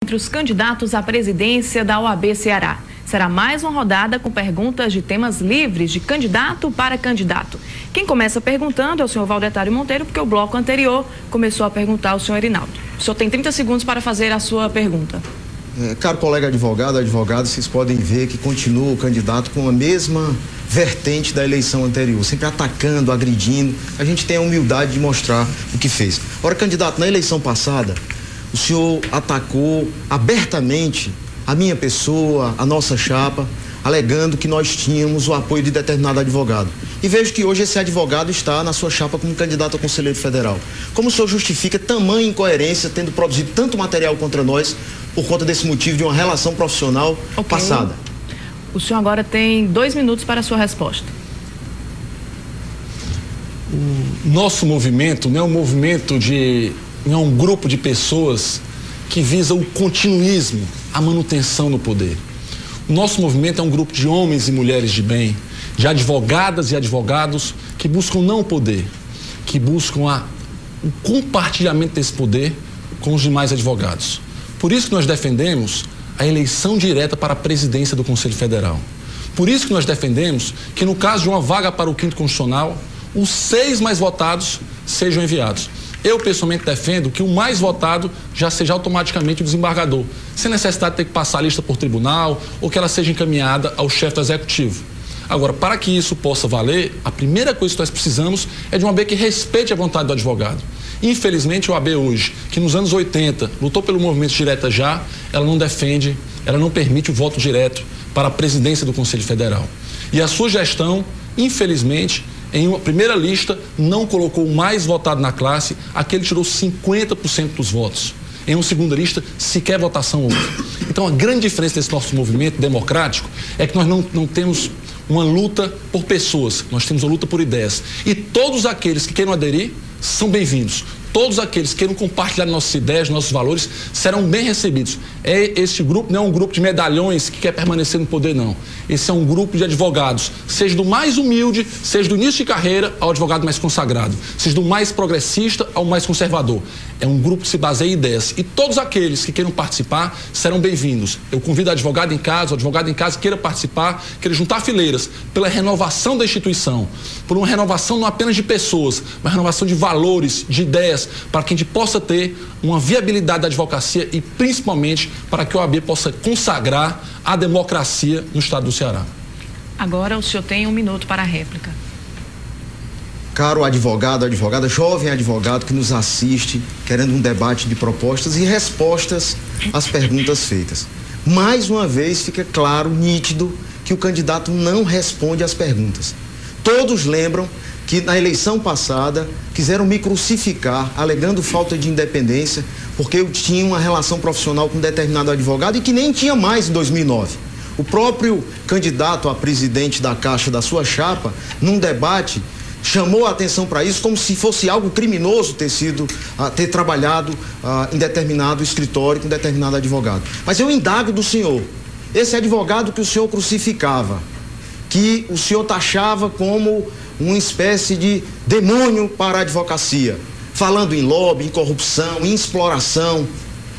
entre os candidatos à presidência da OAB Ceará. Será mais uma rodada com perguntas de temas livres, de candidato para candidato. Quem começa perguntando é o senhor Valdetário Monteiro, porque o bloco anterior começou a perguntar ao senhor Erinaldo. O senhor tem 30 segundos para fazer a sua pergunta. Caro colega advogado, vocês podem ver que continua o candidato com a mesma vertente da eleição anterior, sempre atacando, agredindo. A gente tem a humildade de mostrar o que fez. Ora, candidato, na eleição passada, o senhor atacou abertamente a minha pessoa, a nossa chapa, alegando que nós tínhamos o apoio de determinado advogado. E vejo que hoje esse advogado está na sua chapa como candidato a conselheiro federal. Como o senhor justifica tamanha incoerência, tendo produzido tanto material contra nós, por conta desse motivo de uma relação profissional passada? O senhor agora tem 2 minutos para a sua resposta. O nosso movimento não é um movimento não é um grupo de pessoas que visa o continuismo, a manutenção no poder. O nosso movimento é um grupo de homens e mulheres de bem, de advogadas e advogados que buscam não o poder, que buscam o compartilhamento desse poder com os demais advogados. Por isso que nós defendemos a eleição direta para a presidência do Conselho Federal. Por isso que nós defendemos que, no caso de uma vaga para o 5º Constitucional, os 6 mais votados sejam enviados. Eu, pessoalmente, defendo que o mais votado já seja automaticamente o desembargador, sem necessidade de ter que passar a lista por tribunal ou que ela seja encaminhada ao chefe do executivo. Agora, para que isso possa valer, a primeira coisa que nós precisamos é de uma OAB que respeite a vontade do advogado. Infelizmente, a OAB hoje, que nos anos 80 lutou pelo movimento direta já, ela não defende, ela não permite o voto direto para a presidência do Conselho Federal. E a sua gestão, infelizmente, em uma primeira lista, não colocou o mais votado na classe, aquele tirou 50% dos votos. Em uma segunda lista, sequer votação houve. Então, a grande diferença desse nosso movimento democrático é que nós não temos uma luta por pessoas, nós temos uma luta por ideias. E todos aqueles que queiram aderir são bem-vindos. Todos aqueles que queiram compartilhar nossas ideias, nossos valores, serão bem recebidos. Este grupo não é um grupo de medalhões que quer permanecer no poder, não. Esse é um grupo de advogados, seja do mais humilde, seja do início de carreira ao advogado mais consagrado, seja do mais progressista ao mais conservador. É um grupo que se baseia em ideias. E todos aqueles que queiram participar serão bem-vindos. Eu convido o advogado em casa que queira participar, queira juntar fileiras pela renovação da instituição, por uma renovação não apenas de pessoas, mas renovação de valores, de ideias, para que a gente possa ter uma viabilidade da advocacia e principalmente para que a OAB possa consagrar a democracia no estado do Ceará. Agora o senhor tem 1 minuto para a réplica. Caro advogado, advogada, jovem advogado que nos assiste, querendo um debate de propostas e respostas às perguntas feitas. Mais uma vez fica claro, nítido, que o candidato não responde às perguntas. Todos lembram que na eleição passada quiseram me crucificar, alegando falta de independência, porque eu tinha uma relação profissional com um determinado advogado e que nem tinha mais em 2009. O próprio candidato a presidente da Caixa da sua chapa, num debate, chamou a atenção para isso como se fosse algo criminoso ter trabalhado em determinado escritório com determinado advogado. Mas eu indago do senhor, esse advogado que o senhor crucificava, que o senhor taxava como uma espécie de demônio para a advocacia, falando em lobby, em corrupção, em exploração.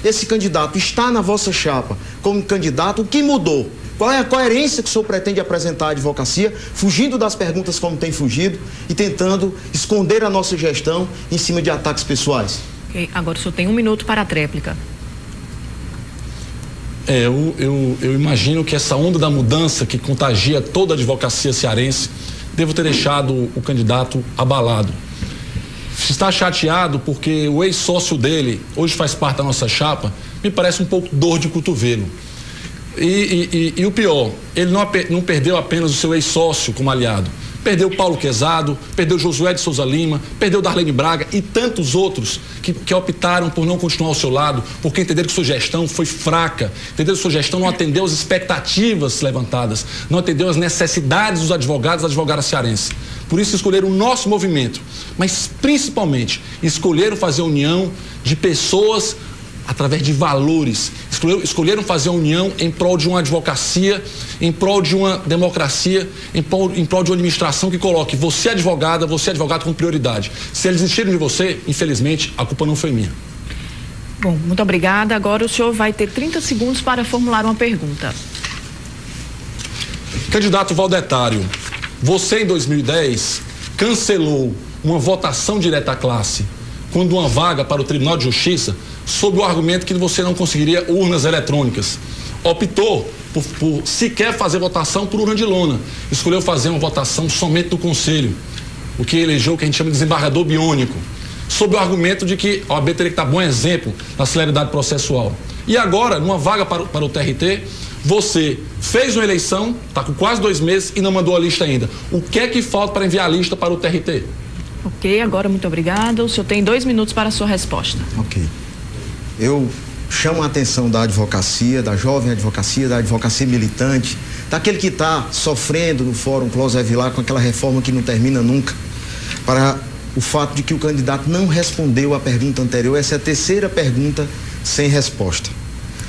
Esse candidato está na vossa chapa como candidato. O que mudou? Qual é a coerência que o senhor pretende apresentar à advocacia, fugindo das perguntas como tem fugido e tentando esconder a nossa gestão em cima de ataques pessoais? Ok, agora o senhor tem 1 minuto para a tréplica. Eu imagino que essa onda da mudança que contagia toda a advocacia cearense devo ter deixado o candidato abalado. Está chateado porque o ex-sócio dele, hoje faz parte da nossa chapa, me parece um pouco dor de cotovelo. E o pior, ele não perdeu apenas o seu ex-sócio como aliado. Perdeu Paulo Quezado, perdeu Josué de Souza Lima, perdeu Darlene Braga e tantos outros que optaram por não continuar ao seu lado, porque entenderam que sua gestão foi fraca, entenderam que sua gestão não atendeu às expectativas levantadas, não atendeu às necessidades dos advogados e das advogadas cearenses. Por isso escolheram o nosso movimento, mas principalmente escolheram fazer a união de pessoas através de valores. Escolheram fazer a união em prol de uma advocacia, em prol de uma democracia, em prol de uma administração que coloque você advogado como prioridade. Se eles desistiram de você, infelizmente, a culpa não foi minha. Bom, muito obrigada. Agora o senhor vai ter 30 segundos para formular uma pergunta. Candidato Valdetário, você em 2010 cancelou uma votação direta à classe quando uma vaga para o Tribunal de Justiça sob o argumento que você não conseguiria urnas eletrônicas. Optou por sequer fazer votação por urna de lona. Escolheu fazer uma votação somente no Conselho, o que elegeu o que a gente chama de desembargador biônico, sob o argumento de que a OAB teria que dar bom exemplo na celeridade processual. E agora, numa vaga para o TRT, você fez uma eleição, está com quase 2 meses e não mandou a lista ainda. O que é que falta para enviar a lista para o TRT? Ok, agora muito obrigada. O senhor tem 2 minutos para a sua resposta. Ok. Eu chamo a atenção da advocacia, da jovem advocacia, da advocacia militante, daquele que está sofrendo no Fórum Clóvis Vilar com aquela reforma que não termina nunca, para o fato de que o candidato não respondeu à pergunta anterior. Essa é a terceira pergunta sem resposta.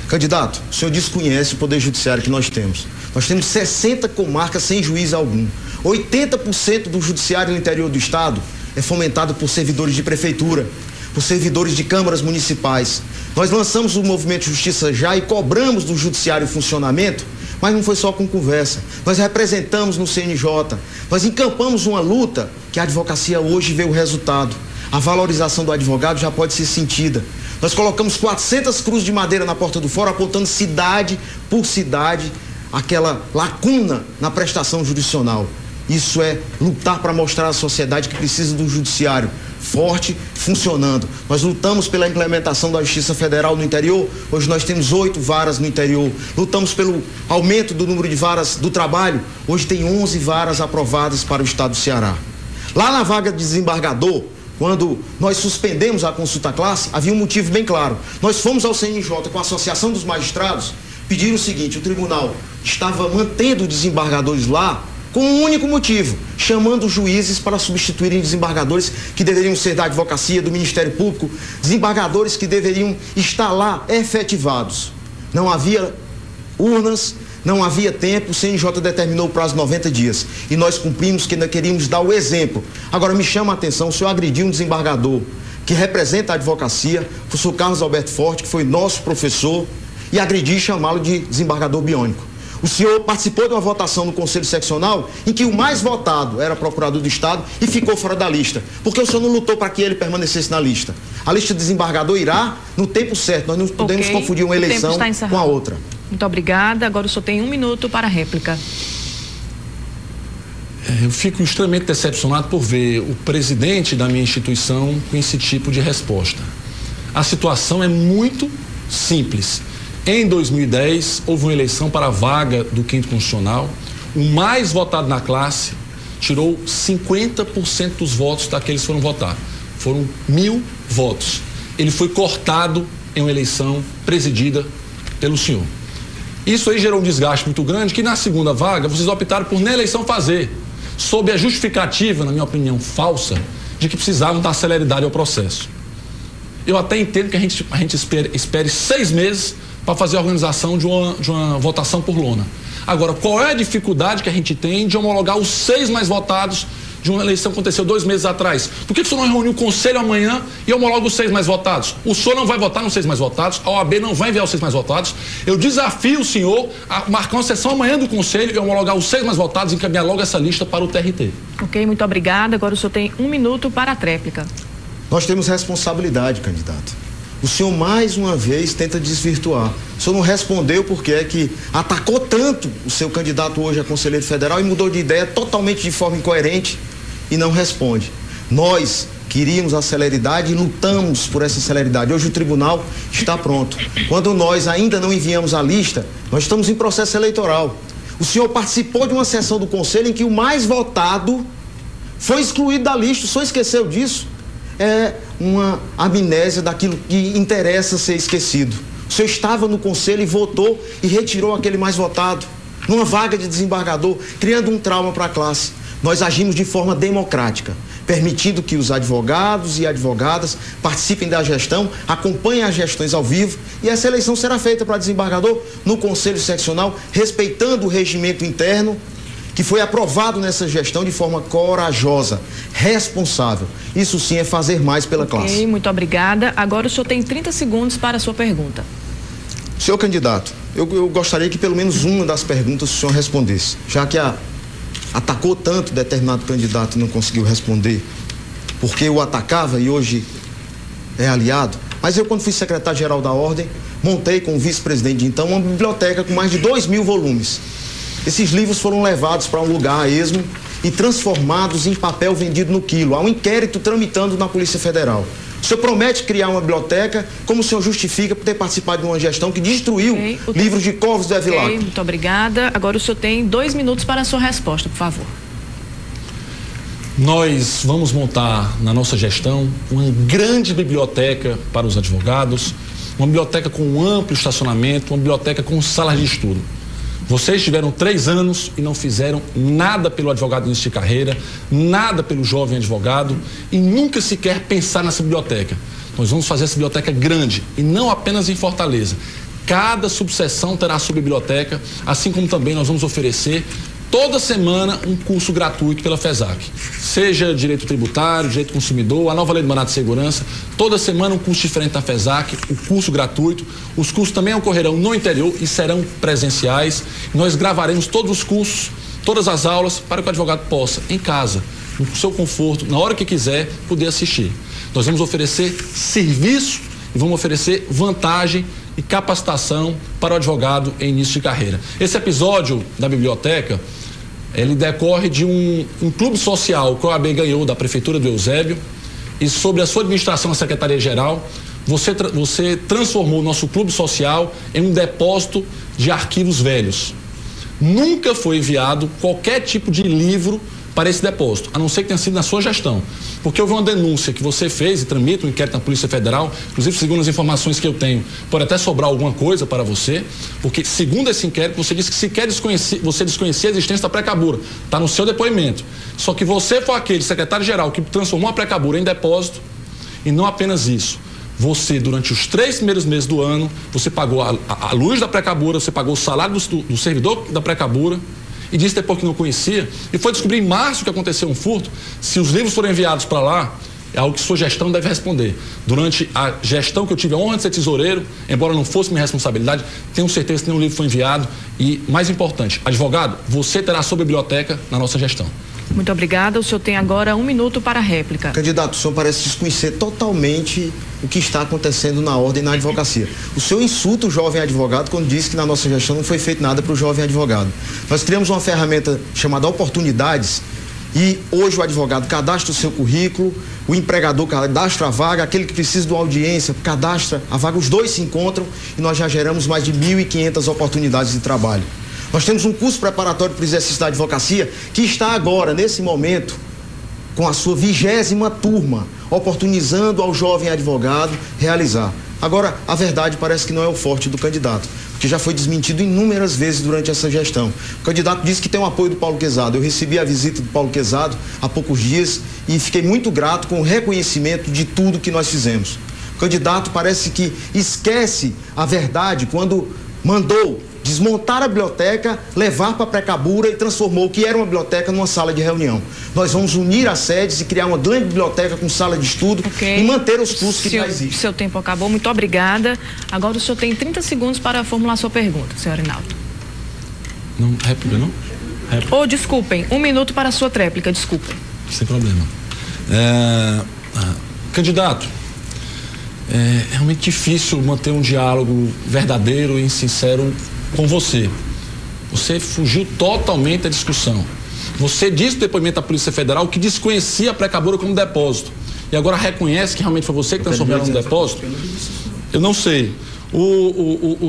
Candidato, o senhor desconhece o Poder Judiciário que nós temos. Nós temos 60 comarcas sem juiz algum. 80% do judiciário no interior do estado é fomentado por servidores de prefeitura, por servidores de câmaras municipais. Nós lançamos o movimento Justiça Já e cobramos do judiciário funcionamento, mas não foi só com conversa. Nós representamos no CNJ, nós encampamos uma luta que a advocacia hoje vê o resultado. A valorização do advogado já pode ser sentida. Nós colocamos 400 cruzes de madeira na porta do fórum, apontando cidade por cidade aquela lacuna na prestação jurisdicional. Isso é lutar para mostrar à sociedade que precisa do judiciário forte, funcionando. Nós lutamos pela implementação da Justiça Federal no interior. Hoje nós temos 8 varas no interior. Lutamos pelo aumento do número de varas do trabalho. Hoje tem 11 varas aprovadas para o estado do Ceará. Lá na vaga de desembargador, quando nós suspendemos a consulta classe, havia um motivo bem claro. Nós fomos ao CNJ com a Associação dos Magistrados, pediram o seguinte: o tribunal estava mantendo desembargadores lá com um único motivo, chamando juízes para substituírem desembargadores que deveriam ser da advocacia, do Ministério Público, desembargadores que deveriam estar lá efetivados. Não havia urnas, não havia tempo, o CNJ determinou o prazo de 90 dias. E nós cumprimos, que ainda queríamos dar o exemplo. Agora me chama a atenção, o senhor agrediu um desembargador que representa a advocacia, o professor Carlos Alberto Forte, que foi nosso professor, e agredir e chamá-lo de desembargador biônico. O senhor participou de uma votação no Conselho Seccional em que o mais votado era procurador do Estado e ficou fora da lista. Porque o senhor não lutou para que ele permanecesse na lista. A lista de desembargador irá no tempo certo. Nós não podemos confundir uma eleição com a outra. Muito obrigada. Agora o senhor tem 1 minuto para a réplica. Eu fico extremamente decepcionado por ver o presidente da minha instituição com esse tipo de resposta. A situação é muito simples. Em 2010, houve uma eleição para a vaga do 5º Constitucional. O mais votado na classe tirou 50% dos votos daqueles que foram votar. Foram 1.000 votos. Ele foi cortado em uma eleição presidida pelo senhor. Isso aí gerou um desgaste muito grande que na segunda vaga vocês optaram por nem eleição fazer, sob a justificativa, na minha opinião, falsa, de que precisavam dar celeridade ao processo. Eu até entendo que a gente espere 6 meses para fazer a organização de uma votação por lona. Agora, qual é a dificuldade que a gente tem de homologar os 6 mais votados de uma eleição que aconteceu 2 meses atrás? Por que o senhor não reuniu o conselho amanhã e homologa os 6 mais votados? O senhor não vai votar nos 6 mais votados, a OAB não vai enviar os 6 mais votados. Eu desafio o senhor a marcar uma sessão amanhã do conselho e homologar os 6 mais votados e encaminhar logo essa lista para o TRT. Ok, muito obrigada. Agora o senhor tem 1 minuto para a tréplica. Nós temos responsabilidade, candidato. O senhor mais uma vez tenta desvirtuar. O senhor não respondeu porque é que atacou tanto o seu candidato hoje a conselheiro federal e mudou de ideia totalmente de forma incoerente e não responde. Nós queríamos a celeridade e lutamos por essa celeridade. Hoje o tribunal está pronto. Quando nós ainda não enviamos a lista, nós estamos em processo eleitoral. O senhor participou de uma sessão do conselho em que o mais votado foi excluído da lista. O senhor esqueceu disso? É uma amnésia daquilo que interessa ser esquecido. O senhor estava no conselho e votou e retirou aquele mais votado, numa vaga de desembargador, criando um trauma para a classe. Nós agimos de forma democrática, permitindo que os advogados e advogadas participem da gestão, acompanhem as gestões ao vivo, e essa eleição será feita para desembargador no Conselho Seccional, respeitando o regimento interno, que foi aprovado nessa gestão de forma corajosa, responsável. Isso sim é fazer mais pela classe. Muito obrigada. Agora o senhor tem 30 segundos para a sua pergunta. Senhor candidato, eu gostaria que pelo menos uma das perguntas o senhor respondesse, já que atacou tanto determinado candidato e não conseguiu responder, porque o atacava e hoje é aliado. Mas eu, quando fui secretário-geral da Ordem, montei com o vice-presidente de então uma biblioteca com mais de 2.000 volumes. Esses livros foram levados para um lugar a esmo e transformados em papel vendido no quilo. Há um inquérito tramitando na Polícia Federal. O senhor promete criar uma biblioteca, como o senhor justifica por ter participado de uma gestão que destruiu livros de Covos do Evilacqua? Muito obrigada. Agora o senhor tem 2 minutos para a sua resposta, por favor. Nós vamos montar na nossa gestão uma grande biblioteca para os advogados, uma biblioteca com um amplo estacionamento, uma biblioteca com salas de estudo. Vocês tiveram 3 anos e não fizeram nada pelo advogado início de carreira, nada pelo jovem advogado e nunca sequer pensar nessa biblioteca. Nós vamos fazer essa biblioteca grande e não apenas em Fortaleza. Cada subseção terá a sua biblioteca, assim como também nós vamos oferecer toda semana um curso gratuito pela FESAC, seja direito tributário, direito consumidor, a nova lei do mandato de segurança, toda semana um curso diferente da FESAC, o curso gratuito. Os cursos também ocorrerão no interior e serão presenciais. Nós gravaremos todos os cursos, todas as aulas, para que o advogado possa, em casa, no seu conforto, na hora que quiser, poder assistir. Nós vamos oferecer serviço e vamos oferecer vantagem e capacitação para o advogado em início de carreira. Esse episódio da biblioteca, ele decorre de um clube social que a OAB ganhou da Prefeitura do Eusébio, e sobre a sua administração na Secretaria-Geral, você transformou o nosso clube social em um depósito de arquivos velhos. Nunca foi enviado qualquer tipo de livro para esse depósito, a não ser que tenha sido na sua gestão. Porque houve uma denúncia que você fez e tramita um inquérito na Polícia Federal, inclusive segundo as informações que eu tenho, pode até sobrar alguma coisa para você, porque segundo esse inquérito você disse que você desconhecia a existência da pré-cabura, está no seu depoimento. Só que você foi aquele secretário-geral que transformou a pré-cabura em depósito, e não apenas isso. Você, durante os 3 primeiros meses do ano, você pagou a luz da pré-cabura, você pagou o salário do servidor da pré-cabura, e disse depois que não conhecia, e foi descobrir em março que aconteceu um furto. Se os livros forem enviados para lá, é algo que sua gestão deve responder. Durante a gestão que eu tive a honra de ser tesoureiro, embora não fosse minha responsabilidade, tenho certeza que nenhum livro foi enviado. E, mais importante, advogado, você terá a sua biblioteca na nossa gestão. Muito obrigada. O senhor tem agora 1 minuto para a réplica. Candidato, o senhor parece desconhecer totalmente o que está acontecendo na ordem e na advocacia. O senhor insulta o jovem advogado quando diz que na nossa gestão não foi feito nada para o jovem advogado. Nós criamos uma ferramenta chamada Oportunidades e hoje o advogado cadastra o seu currículo, o empregador cadastra a vaga, aquele que precisa de uma audiência cadastra a vaga, os dois se encontram e nós já geramos mais de 1.500 oportunidades de trabalho. Nós temos um curso preparatório para o exercício da advocacia que está agora, nesse momento, com a sua 20ª turma, oportunizando ao jovem advogado realizar. Agora, a verdade parece que não é o forte do candidato, porque já foi desmentido inúmeras vezes durante essa gestão. O candidato disse que tem o apoio do Paulo Quezado. Eu recebi a visita do Paulo Quezado há poucos dias e fiquei muito grato com o reconhecimento de tudo que nós fizemos. O candidato parece que esquece a verdade quando mandou desmontar a biblioteca, levar para a pré-cabura e transformou o que era uma biblioteca numa sala de reunião. Nós vamos unir as sedes e criar uma grande biblioteca com sala de estudo e manter os cursos que já existem. Seu tempo acabou, muito obrigada. Agora o senhor tem 30 segundos para formular sua pergunta, senhor Rinaldo. Não, réplica não? Réplica. Oh, desculpem, 1 minuto para a sua tréplica, desculpem. Sem problema. Candidato, é realmente difícil manter um diálogo verdadeiro e sincero com você. Você fugiu totalmente da discussão. Você disse no depoimento da Polícia Federal que desconhecia a pré-cabura como depósito. E agora reconhece que realmente foi você que transformou ela num depósito? Eu não sei.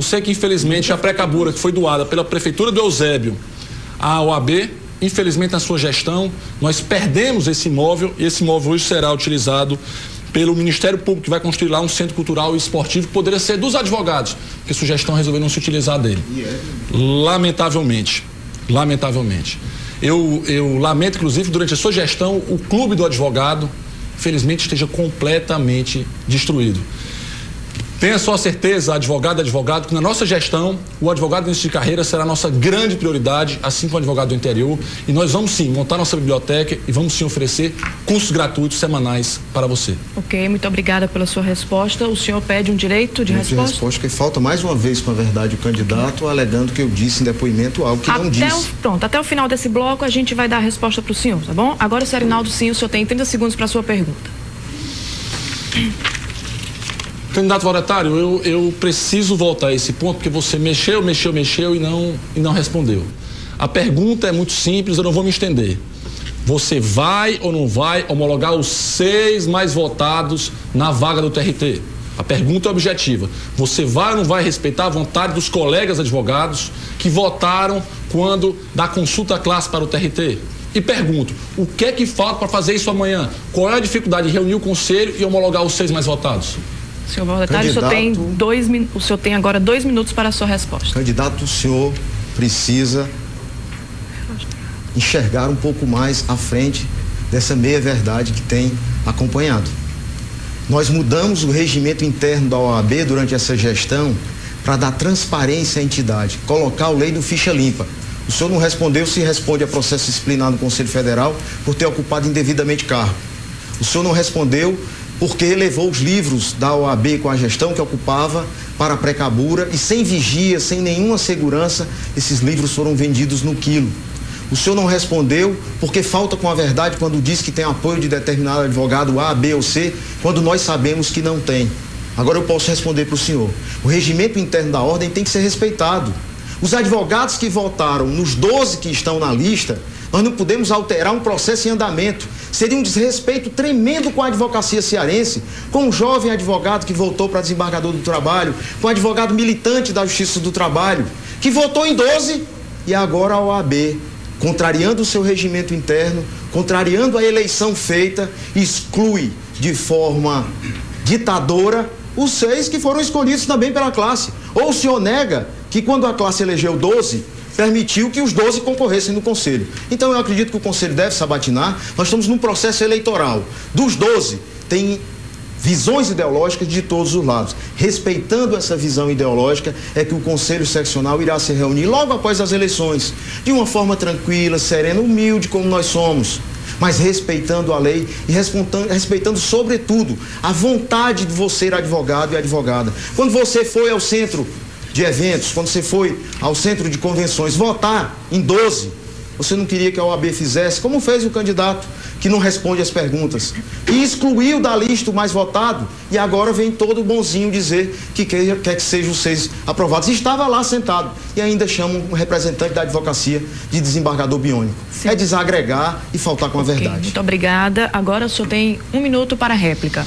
Sei que infelizmente a pré-cabura que foi doada pela Prefeitura do Eusébio à OAB, infelizmente na sua gestão, nós perdemos esse imóvel e esse imóvel hoje será utilizado pelo Ministério Público, que vai construir lá um centro cultural e esportivo que poderia ser dos advogados, porque a sugestão resolveu não se utilizar dele. Lamentavelmente. Eu lamento, inclusive, durante a sua gestão, o clube do advogado, felizmente, esteja completamente destruído. Tenha só certeza, advogado, que na nossa gestão, o advogado no início de carreira será a nossa grande prioridade, assim como o advogado do interior. E nós vamos sim montar nossa biblioteca e vamos sim oferecer cursos gratuitos semanais para você. Ok, muito obrigada pela sua resposta. O senhor pede um direito de resposta? Que falta mais uma vez, com a verdade, o candidato alegando que eu disse em depoimento algo que não disse. Pronto, até o final desse bloco a gente vai dar a resposta para o senhor, tá bom? Agora, senhor Arinaldo, sim, o senhor tem 30 segundos para a sua pergunta. Candidato Valdetário, eu preciso voltar a esse ponto, porque você mexeu e não respondeu. A pergunta é muito simples, eu não vou me estender. Você vai ou não vai homologar os 6 mais votados na vaga do TRT? A pergunta é objetiva. Você vai ou não vai respeitar a vontade dos colegas advogados que votaram quando da consulta à classe para o TRT? E pergunto, o que é que falta para fazer isso amanhã? Qual é a dificuldade de reunir o conselho e homologar os 6 mais votados? Senhor Valdetário, o senhor tem agora 2 minutos para a sua resposta. Candidato, o senhor precisa enxergar um pouco mais à frente dessa meia-verdade que tem acompanhado. Nós mudamos o regimento interno da OAB durante essa gestão para dar transparência à entidade, colocar o lei do ficha limpa. O senhor não respondeu se responde a processo disciplinar no Conselho Federal por ter ocupado indevidamente cargo. O senhor não respondeu porque levou os livros da OAB com a gestão que ocupava para a pré-cabura e sem vigia, sem nenhuma segurança, esses livros foram vendidos no quilo. O senhor não respondeu porque falta com a verdade quando diz que tem apoio de determinado advogado A, B ou C, quando nós sabemos que não tem. Agora eu posso responder para o senhor. O regimento interno da ordem tem que ser respeitado. Os advogados que votaram nos 12 que estão na lista, nós não podemos alterar um processo em andamento. Seria um desrespeito tremendo com a advocacia cearense, com um jovem advogado que voltou para desembargador do trabalho, com um advogado militante da Justiça do Trabalho, que votou em 12 e agora a OAB, contrariando o seu regimento interno, contrariando a eleição feita, exclui de forma ditadora os 6 que foram escolhidos também pela classe. Ou o senhor nega que quando a classe elegeu 12, permitiu que os 12 concorressem no Conselho. Então eu acredito que o Conselho deve sabatinar. Nós estamos num processo eleitoral. Dos 12, tem visões ideológicas de todos os lados. Respeitando essa visão ideológica é que o Conselho Seccional irá se reunir logo após as eleições, de uma forma tranquila, serena, humilde como nós somos, mas respeitando a lei e respeitando sobretudo a vontade de você ser advogado e advogada. Quando você foi ao centro de eventos, quando você foi ao centro de convenções votar em 12, você não queria que a OAB fizesse, como fez o candidato que não responde as perguntas, e excluiu da lista o mais votado, e agora vem todo bonzinho dizer que quer que sejam os 6 aprovados. Estava lá sentado e ainda chama um representante da advocacia de desembargador biônico. Sim. É desagregar e faltar com a verdade. Muito obrigada. Agora o senhor tem 1 minuto para a réplica.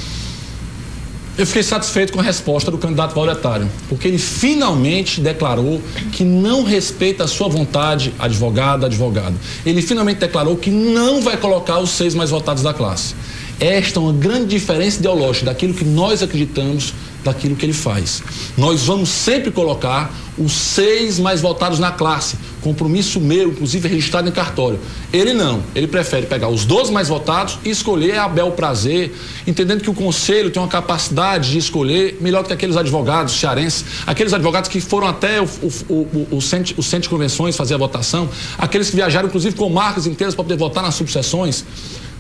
Eu fiquei satisfeito com a resposta do candidato Valdetário, porque ele finalmente declarou que não respeita a sua vontade, advogado. Ele finalmente declarou que não vai colocar os 6 mais votados da classe. Esta é uma grande diferença ideológica daquilo que nós acreditamos, daquilo que ele faz. Nós vamos sempre colocar os 6 mais votados na classe, compromisso meu, inclusive registrado em cartório. Ele não, ele prefere pegar os 12 mais votados e escolher a bel prazer, entendendo que o Conselho tem uma capacidade de escolher melhor do que aqueles advogados cearenses, aqueles advogados que foram até o centro de convenções fazer a votação, aqueles que viajaram inclusive com marcas inteiras para poder votar nas subseções.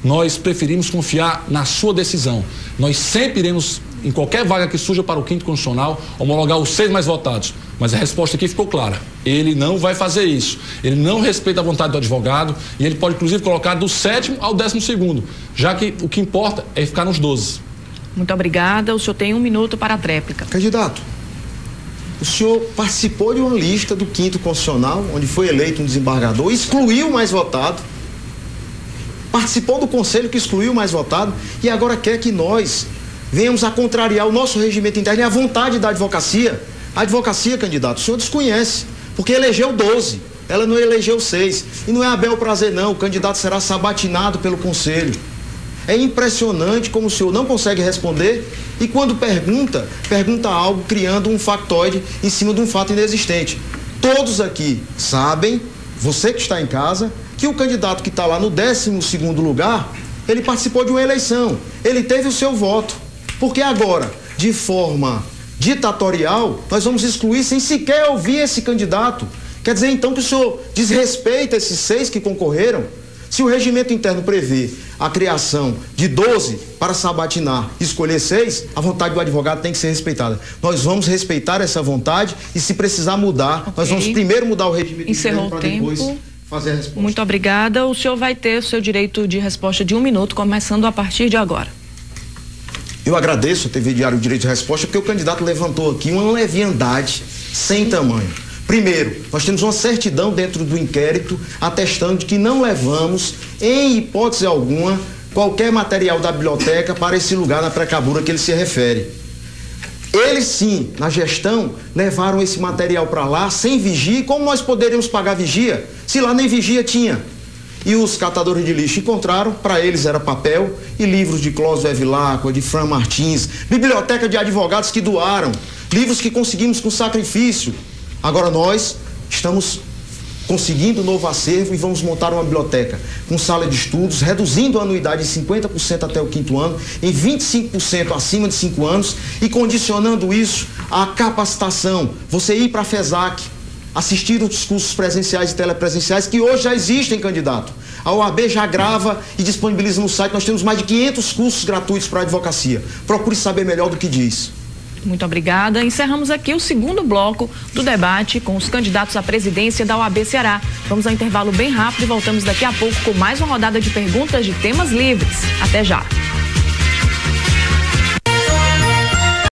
Nós preferimos confiar na sua decisão. Nós sempre iremos, em qualquer vaga que surja para o 5º Constitucional, homologar os 6 mais votados. Mas a resposta aqui ficou clara. Ele não vai fazer isso. Ele não respeita a vontade do advogado e ele pode, inclusive, colocar do 7º ao 12º, já que o que importa é ficar nos 12. Muito obrigada. O senhor tem 1 minuto para a tréplica. Candidato, o senhor participou de uma lista do 5º Constitucional, onde foi eleito um desembargador, excluiu o mais votado, participou do conselho que excluiu o mais votado e agora quer que nós venhamos a contrariar o nosso regimento interno e a vontade da advocacia. A advocacia, candidato, o senhor desconhece, porque elegeu 12, ela não elegeu 6. E não é a bel prazer não, o candidato será sabatinado pelo conselho. É impressionante como o senhor não consegue responder e quando pergunta algo criando um factoide em cima de um fato inexistente. Todos aqui sabem, você que está em casa, que o candidato que está lá no 12º lugar, ele participou de uma eleição, ele teve o seu voto. Porque agora, de forma ditatorial, nós vamos excluir sem sequer ouvir esse candidato. Quer dizer, então, que o senhor desrespeita esses 6 que concorreram? Se o regimento interno prevê a criação de 12 para sabatinar e escolher 6, a vontade do advogado tem que ser respeitada. Nós vamos respeitar essa vontade e, se precisar mudar, nós vamos primeiro mudar o regimento interno para depois fazer a resposta. Muito obrigada. O senhor vai ter o seu direito de resposta de 1 minuto, começando a partir de agora. Eu agradeço a TV Diário Direito de Resposta, porque o candidato levantou aqui uma leviandade sem tamanho. Primeiro, nós temos uma certidão dentro do inquérito atestando de que não levamos, em hipótese alguma, qualquer material da biblioteca para esse lugar na Precabura que ele se refere. Eles sim, na gestão, levaram esse material para lá sem vigia. E como nós poderíamos pagar vigia se lá nem vigia tinha? E os catadores de lixo encontraram, para eles era papel e livros de Clóvis Evilacqua, de Fran Martins, biblioteca de advogados que doaram, livros que conseguimos com sacrifício. Agora nós estamos conseguindo um novo acervo e vamos montar uma biblioteca com sala de estudos, reduzindo a anuidade em 50% até o 5º ano, em 25% acima de 5 anos e condicionando isso à capacitação. Você ir para a FESAC, assistir os cursos presenciais e telepresenciais que hoje já existem, candidato. A OAB já grava e disponibiliza no site. Nós temos mais de 500 cursos gratuitos para a advocacia. Procure saber melhor do que diz. Muito obrigada. Encerramos aqui o 2º bloco do debate com os candidatos à presidência da OAB Ceará. Vamos ao intervalo bem rápido e voltamos daqui a pouco com mais uma rodada de perguntas de temas livres. Até já.